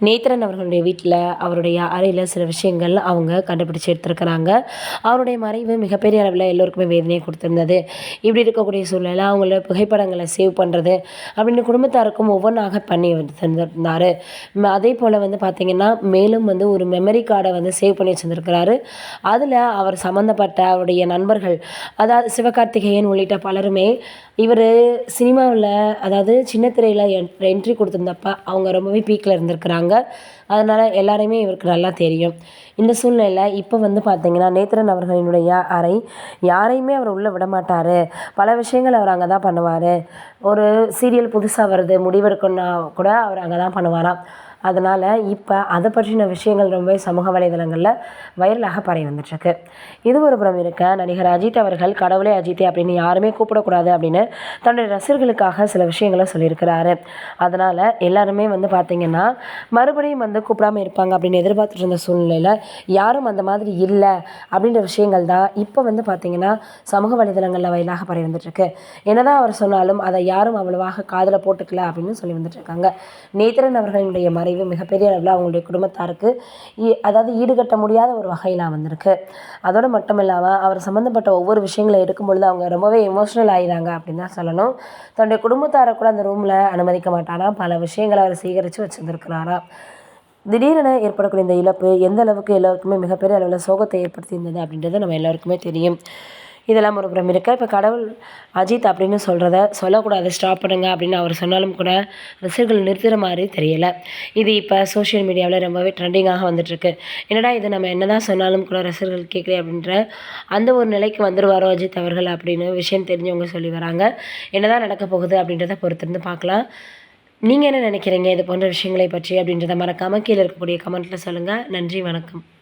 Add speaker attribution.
Speaker 1: நேத்ரன் அவர்களுடைய வீட்டில, அவருடைய அறையில சில விஷயங்கள் அவங்க கண்டுபிடிச்சு எடுத்திருக்கிறாங்க. அவருடைய மறைவு மிகப்பெரிய அளவில எல்லோருக்குமே வேதனைய குடுத்திருந்தது. இப்படி இருக்கக்கூடிய சூழ்நிலையில அவங்கள புகைப்படங்கள சேவ் பண்றது, அப்படின்னு குடும்பத்தாருக்கும் ஒவ்வொன்னாக பண்ணி தந்திருந்தாரு. அதேபோல வந்து பார்த்தீங்கன்னா, மேலும் வந்து ஒரு மெமரி கார்ட வந்து சேவ் பண்ணி வச்சிருந்திருக்கிறாரு. அதில அவர் சம்மந்தப்பட்ட அவருடைய நண்பர்கள், அதாவது சிவகார்த்திகேயன் உள்ளிட்ட பலருமே, இவரு சினிமாவுல அதாவது சின்ன திரையில என்ட்ரி குடுத்திருந்தப்ப, அவங்க ரொம்பவே பீக்ல இருந்திருக்கிறாங்க. அதனால எல்லாரையுமே இவருக்கு நல்லா தெரியும். இந்த சூழ்நிலையில இப்ப வந்து பார்த்தீங்கன்னா, நேத்ரன் அவர்களினுடைய அறை யாரையுமே அவர் உள்ள விடமாட்டாரு. பல விஷயங்கள் அவர் அங்க தான் பண்ணுவாரு. ஒரு சீரியல் புதுசா வருது, முடிவெடுக்கணும்னா கூட அவர் அங்க தான் பண்ணுவாராம். அதனால இப்ப அத பற்றின விஷயங்கள் ரொம்பவே சமூக வலைதளங்கள்ல வைரலாக பரவி வந்துட்டுருக்கு. இது ஒரு புறம் இருக்க, நடிகர் அஜித் அவர்கள் கடவுளே அஜித்தே அப்படின்னு யாருமே கூப்பிடக்கூடாது அப்படின்னு தன்னுடைய ரசிகர்களுக்காக சில விஷயங்கள சொல்லியிருக்கிறாரு. அதனால எல்லாருமே வந்து பார்த்தீங்கன்னா, மறுபடியும் வந்து கூப்பிடாம இருப்பாங்க அப்படின்னு எதிர்பார்த்துட்டு இருந்த சூழ்நிலையில, யாரும் அந்த மாதிரி இல்ல அப்படின்ற விஷயங்கள் தான் இப்ப வந்து பார்த்தீங்கன்னா, சமூக வலைதளங்கள்ல வாயிலாக பரவி வந்துட்டுருக்கு. என்னதான் அவர் சொன்னாலும், அத யாரும் அவ்வளவாக காதுல போட்டுக்கல அப்படின்னு சொல்லி வந்துட்டுருக்காங்க. நேத்ரன் அவர்களுடைய மறைவு மிகப்பெரிய அளவுல அவங்களுடைய குடும்பத்தாருக்கு அதாவது ஈடுகட்ட முடியாத ஒரு வகையில வந்திருக்கு. அதோடு மட்டும் இல்லாம, அவர் சம்மந்தப்பட்ட ஒவ்வொரு விஷயங்கள எடுக்கும்பொழுது அவங்க ரொம்பவே எமோஷனல் ஆயிறாங்க அப்படின்னு தான் சொல்லணும். தன்னுடைய குடும்பத்தார கூட அந்த ரூம்ல அனுமதிக்க மாட்டாராம். பல விஷயங்கள அவர் சேகரிச்சு வச்சிருந்திருக்கிறாராம். திடீரென ஏற்படக்கூடிய இந்த இழப்பு எந்த அளவுக்கு எல்லோருக்குமே மிகப்பெரிய அளவுல சோகத்தை ஏற்படுத்தியிருந்தது அப்படின்றது நம்ம எல்லாருக்குமே தெரியும். இதெல்லாம் ஒரு புறம் இருக்க, இப்ப கடவுள் அஜித் அப்படின்னு சொல்றத சொல்லக்கூடாது, ஸ்டாப் பண்ணுங்க அப்படின்னு அவர் சொன்னாலும் கூட, ரசிகர்கள் நிறுத்துற மாரி தெரியல. இது இப்ப சோசியல் மீடியாவுல ரொம்பவே ட்ரெண்டிங்காக வந்துட்டுருக்கு. என்னடா இது நம்ம என்னதான் சொன்னாலும் கூட ரசிகர்கள் கேட்கலையே அப்படின்ற அந்த ஒரு நிலைக்கு வந்துருவாரோ அஜித் அவர்கள் அப்படின்னு விஷயம் தெரிஞ்சவங்க சொல்லி வராங்க. என்னதான் நடக்க போகுது அப்படின்றத பொறுத்திருந்து பார்க்கலாம். நீங்க என்ன நினைக்கிறீங்க? இது போன்ற விஷயங்களை பற்றி அப்படின்றத மறக்காம கீழ இருக்கக்கூடிய கமெண்ட்ல சொல்லுங்க. நன்றி, வணக்கம்.